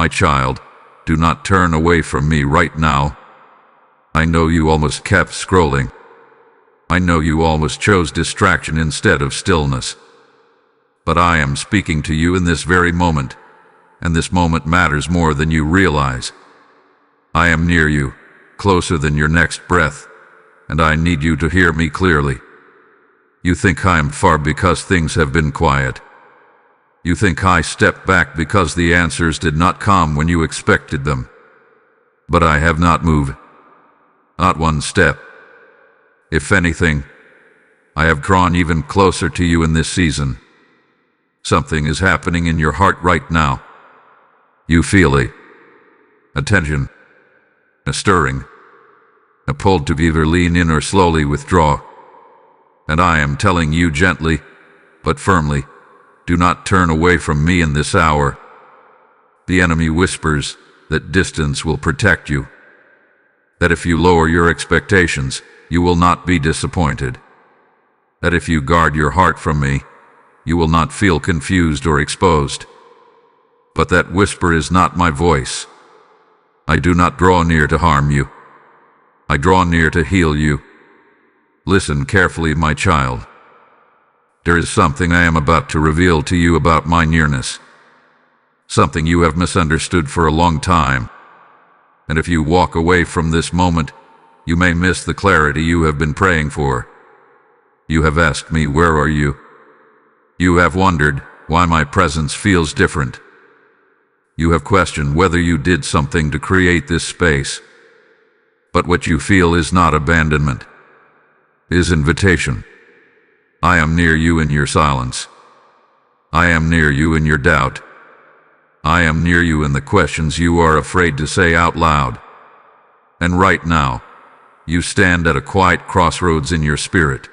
My child, do not turn away from me right now. I know you almost kept scrolling. I know you almost chose distraction instead of stillness. But I am speaking to you in this very moment, and this moment matters more than you realize. I am near you, closer than your next breath, and I need you to hear me clearly. You think I am far because things have been quiet. You think I stepped back because the answers did not come when you expected them. But I have not moved. Not one step. If anything, I have drawn even closer to you in this season. Something is happening in your heart right now. You feel a tension, a stirring, a pull to either lean in or slowly withdraw. And I am telling you gently, but firmly, do not turn away from me in this hour. The enemy whispers that distance will protect you, that if you lower your expectations, you will not be disappointed, that if you guard your heart from me, you will not feel confused or exposed. But that whisper is not my voice. I do not draw near to harm you. I draw near to heal you. Listen carefully, my child. There is something I am about to reveal to you about my nearness. Something you have misunderstood for a long time. And if you walk away from this moment, you may miss the clarity you have been praying for. You have asked me, where are you? You have wondered why my presence feels different. You have questioned whether you did something to create this space. But what you feel is not abandonment. It is invitation. I am near you in your silence. I am near you in your doubt. I am near you in the questions you are afraid to say out loud. And right now, you stand at a quiet crossroads in your spirit.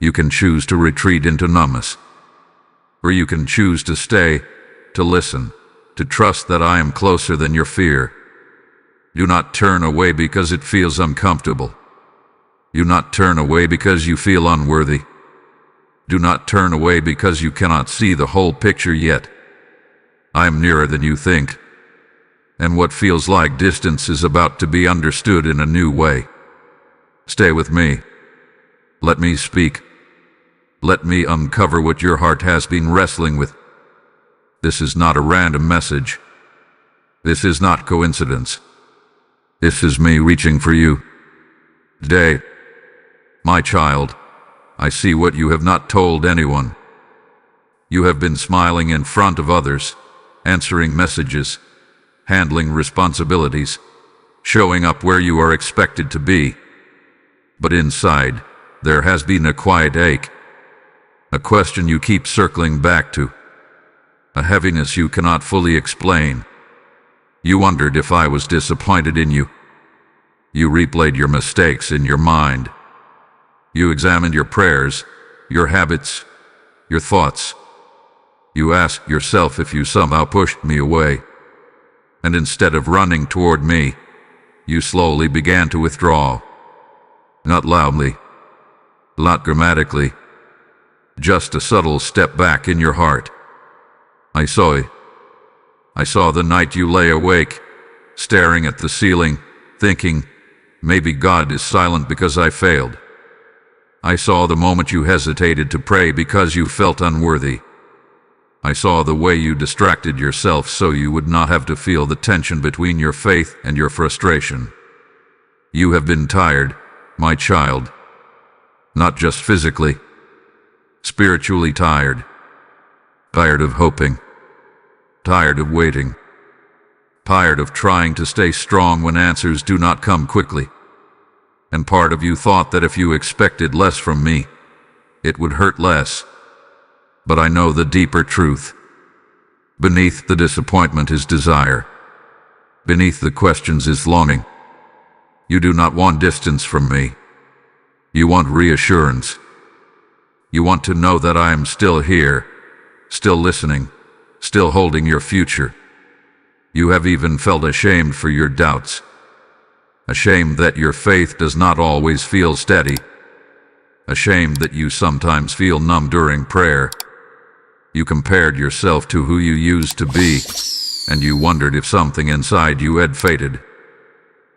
You can choose to retreat into numbness, or you can choose to stay, to listen, to trust that I am closer than your fear. Do not turn away because it feels uncomfortable. Do not turn away because you feel unworthy. Do not turn away because you cannot see the whole picture yet. I am nearer than you think, and what feels like distance is about to be understood in a new way. Stay with me. Let me speak. Let me uncover what your heart has been wrestling with. This is not a random message. This is not coincidence. This is me reaching for you. Today, my child, I see what you have not told anyone. You have been smiling in front of others, answering messages, handling responsibilities, showing up where you are expected to be. But inside, there has been a quiet ache, a question you keep circling back to, a heaviness you cannot fully explain. You wondered if I was disappointed in you. You replayed your mistakes in your mind. You examined your prayers, your habits, your thoughts. You asked yourself if you somehow pushed me away. And instead of running toward me, you slowly began to withdraw. Not loudly, not dramatically, just a subtle step back in your heart. I saw it. I saw the night you lay awake, staring at the ceiling, thinking, maybe God is silent because I failed. I saw the moment you hesitated to pray because you felt unworthy. I saw the way you distracted yourself so you would not have to feel the tension between your faith and your frustration. You have been tired, my child. Not just physically, spiritually tired. Tired of hoping. Tired of waiting. Tired of trying to stay strong when answers do not come quickly. And part of you thought that if you expected less from me, it would hurt less. But I know the deeper truth. Beneath the disappointment is desire. Beneath the questions is longing. You do not want distance from me. You want reassurance. You want to know that I am still here, still listening, still holding your future. You have even felt ashamed for your doubts. Ashamed that your faith does not always feel steady. Ashamed that you sometimes feel numb during prayer. You compared yourself to who you used to be, and you wondered if something inside you had faded.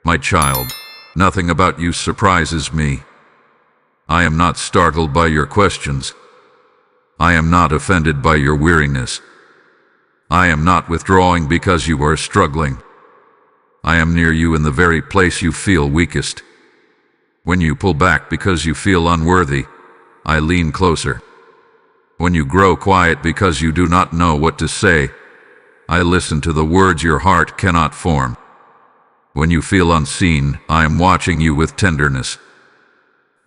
My child, nothing about you surprises me. I am not startled by your questions. I am not offended by your weariness. I am not withdrawing because you are struggling. I am near you in the very place you feel weakest. When you pull back because you feel unworthy, I lean closer. When you grow quiet because you do not know what to say, I listen to the words your heart cannot form. When you feel unseen, I am watching you with tenderness.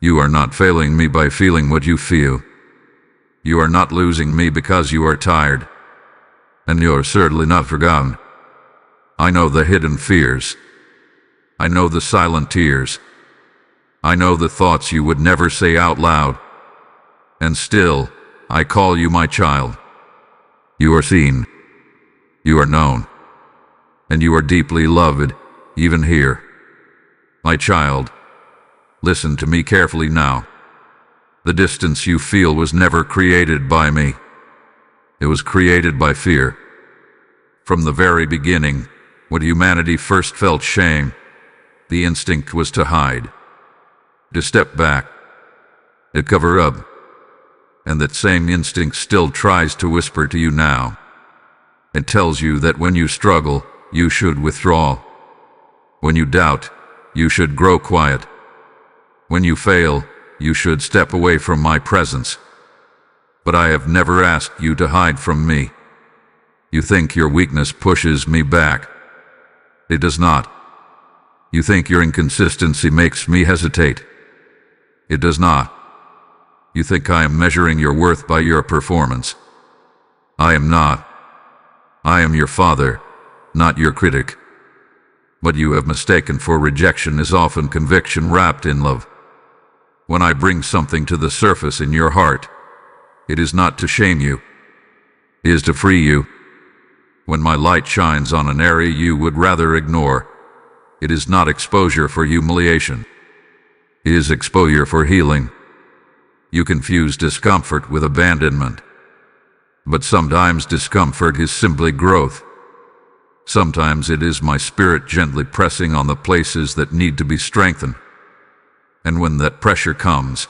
You are not failing me by feeling what you feel. You are not losing me because you are tired. And you are certainly not forgotten. I know the hidden fears. I know the silent tears. I know the thoughts you would never say out loud. And still, I call you my child. You are seen. You are known. And you are deeply loved, even here. My child, listen to me carefully now. The distance you feel was never created by me. It was created by fear. From the very beginning, when humanity first felt shame, the instinct was to hide, to step back, to cover up. And that same instinct still tries to whisper to you now. It tells you that when you struggle, you should withdraw. When you doubt, you should grow quiet. When you fail, you should step away from my presence. But I have never asked you to hide from me. You think your weakness pushes me back. It does not. You think your inconsistency makes me hesitate. It does not. You think I am measuring your worth by your performance. I am not. I am your father, not your critic. What you have mistaken for rejection is often conviction wrapped in love. When I bring something to the surface in your heart, it is not to shame you. It is to free you. When my light shines on an area you would rather ignore, it is not exposure for humiliation. It is exposure for healing. You confuse discomfort with abandonment. But sometimes discomfort is simply growth. Sometimes it is my spirit gently pressing on the places that need to be strengthened. And when that pressure comes,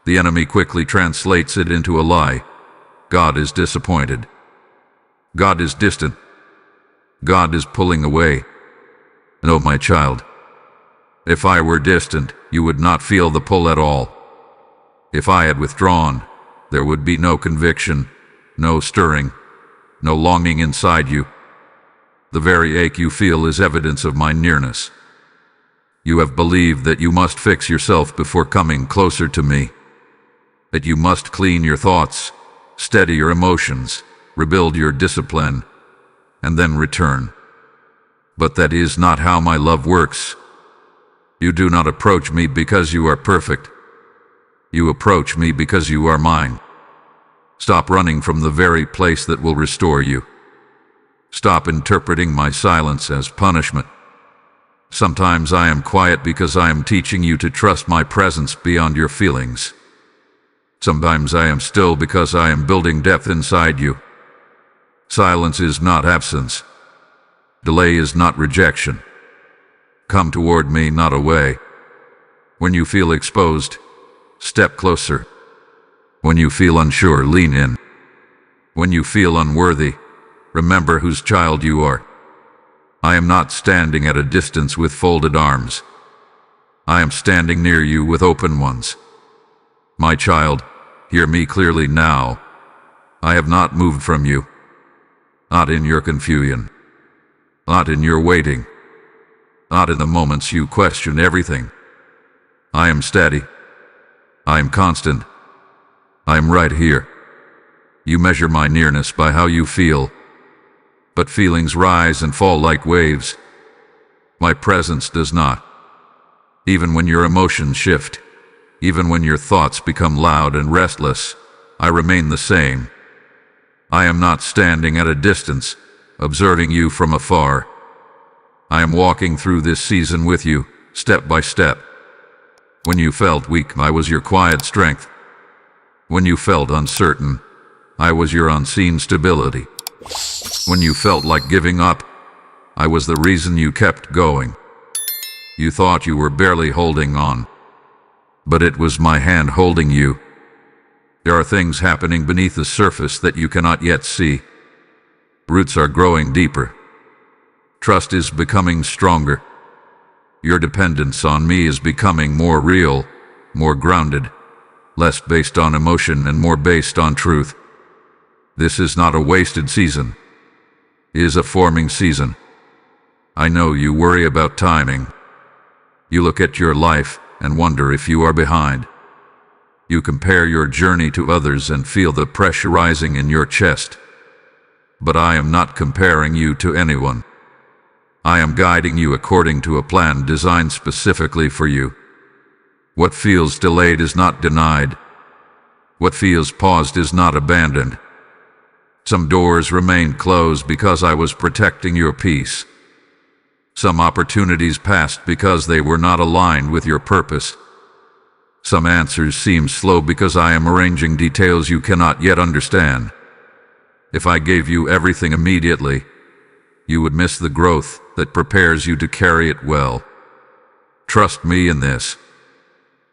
the enemy quickly translates it into a lie. God is disappointed. God is distant. God is pulling away. No, my child, if I were distant, you would not feel the pull at all. If I had withdrawn, there would be no conviction, no stirring, no longing inside you. The very ache you feel is evidence of my nearness. You have believed that you must fix yourself before coming closer to me, that you must clean your thoughts, steady your emotions, rebuild your discipline, and then return. But that is not how my love works. You do not approach me because you are perfect. You approach me because you are mine. Stop running from the very place that will restore you. Stop interpreting my silence as punishment. Sometimes I am quiet because I am teaching you to trust my presence beyond your feelings. Sometimes I am still because I am building depth inside you. Silence is not absence. Delay is not rejection. Come toward me, not away. When you feel exposed, step closer. When you feel unsure, lean in. When you feel unworthy, remember whose child you are. I am not standing at a distance with folded arms. I am standing near you with open ones. My child, hear me clearly now. I have not moved from you. Not in your confusion. Not in your waiting. Not in the moments you question everything. I am steady. I am constant. I am right here. You measure my nearness by how you feel. But feelings rise and fall like waves. My presence does not. Even when your emotions shift, even when your thoughts become loud and restless, I remain the same. I am not standing at a distance, observing you from afar. I am walking through this season with you, step by step. When you felt weak, I was your quiet strength. When you felt uncertain, I was your unseen stability. When you felt like giving up, I was the reason you kept going. You thought you were barely holding on, but it was my hand holding you. There are things happening beneath the surface that you cannot yet see. Roots are growing deeper. Trust is becoming stronger. Your dependence on me is becoming more real, more grounded, less based on emotion and more based on truth. This is not a wasted season. It is a forming season. I know you worry about timing. You look at your life and wonder if you are behind. You compare your journey to others and feel the pressure rising in your chest. But I am not comparing you to anyone. I am guiding you according to a plan designed specifically for you. What feels delayed is not denied. What feels paused is not abandoned. Some doors remained closed because I was protecting your peace. Some opportunities passed because they were not aligned with your purpose. Some answers seem slow because I am arranging details you cannot yet understand. If I gave you everything immediately, you would miss the growth that prepares you to carry it well. Trust me in this.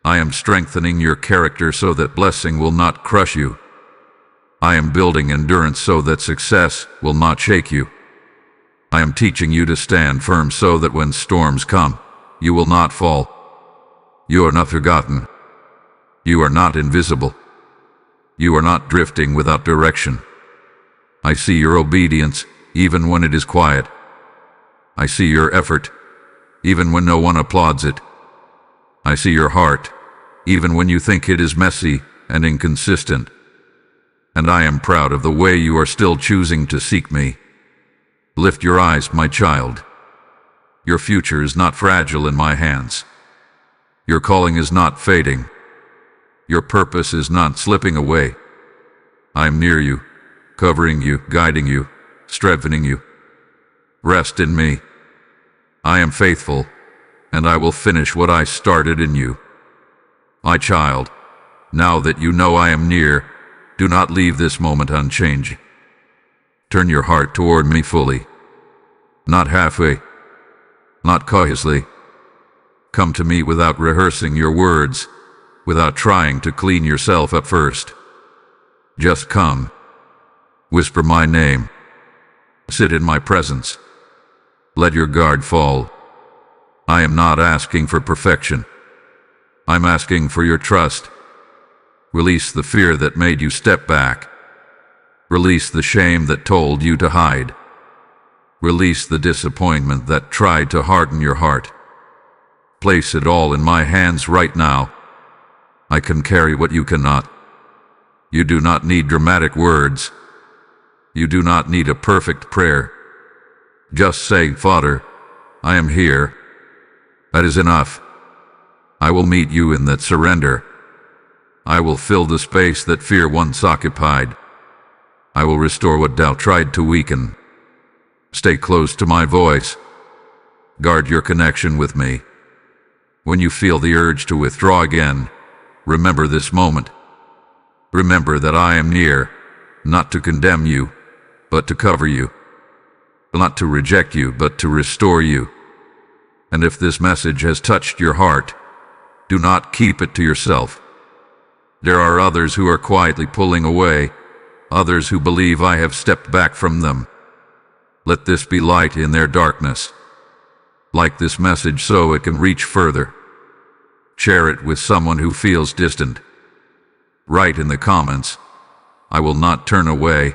I am strengthening your character so that blessing will not crush you. I am building endurance so that success will not shake you. I am teaching you to stand firm so that when storms come, you will not fall. You are not forgotten. You are not invisible. You are not drifting without direction. I see your obedience, even when it is quiet. I see your effort, even when no one applauds it. I see your heart, even when you think it is messy and inconsistent. And I am proud of the way you are still choosing to seek me. Lift your eyes, my child. Your future is not fragile in my hands. Your calling is not fading. Your purpose is not slipping away. I am near you, covering you, guiding you, strengthening you. Rest in me. I am faithful, and I will finish what I started in you. My child, now that you know I am near, do not leave this moment unchanged. Turn your heart toward me fully, not halfway, not cautiously. Come to me without rehearsing your words, without trying to clean yourself up first. Just come. Whisper my name. Sit in my presence. Let your guard fall. I am not asking for perfection. I'm asking for your trust. Release the fear that made you step back. Release the shame that told you to hide. Release the disappointment that tried to harden your heart. Place it all in my hands right now. I can carry what you cannot. You do not need dramatic words. You do not need a perfect prayer. Just say, Father, I am here. That is enough. I will meet you in that surrender. I will fill the space that fear once occupied. I will restore what doubt tried to weaken. Stay close to my voice. Guard your connection with me. When you feel the urge to withdraw again, remember this moment. Remember that I am near, not to condemn you, but to cover you. Not to reject you, but to restore you. And if this message has touched your heart, do not keep it to yourself. There are others who are quietly pulling away, others who believe I have stepped back from them. Let this be light in their darkness. Like this message so it can reach further. Share it with someone who feels distant. Write in the comments, I will not turn away,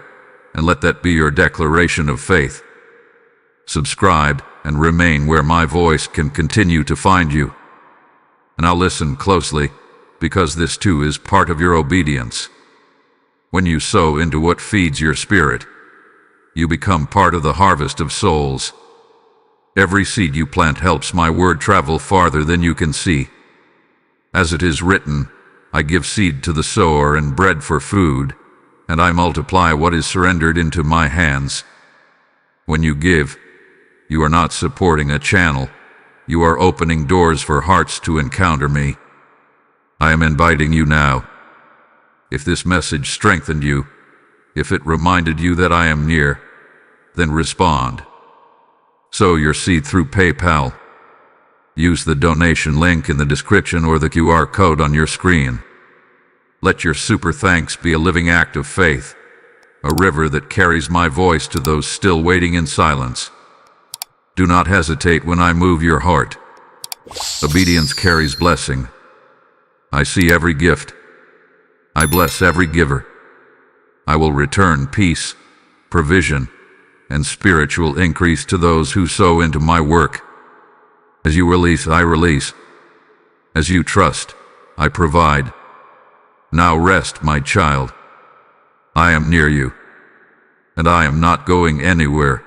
and let that be your declaration of faith. Subscribe and remain where my voice can continue to find you. And now listen closely, because this too is part of your obedience. When you sow into what feeds your spirit, you become part of the harvest of souls. Every seed you plant helps my word travel farther than you can see. As it is written, I give seed to the sower and bread for food, and I multiply what is surrendered into my hands. When you give, you are not supporting a channel. You are opening doors for hearts to encounter me. I am inviting you now. If this message strengthened you, if it reminded you that I am near, then respond. Sow your seed through PayPal. Use the donation link in the description or the QR code on your screen. Let your super thanks be a living act of faith, a river that carries my voice to those still waiting in silence. Do not hesitate when I move your heart. Obedience carries blessing. I see every gift. I bless every giver. I will return peace, provision, and spiritual increase to those who sow into my work. As you release, I release. As you trust, I provide. Now rest, my child. I am near you, and I am not going anywhere.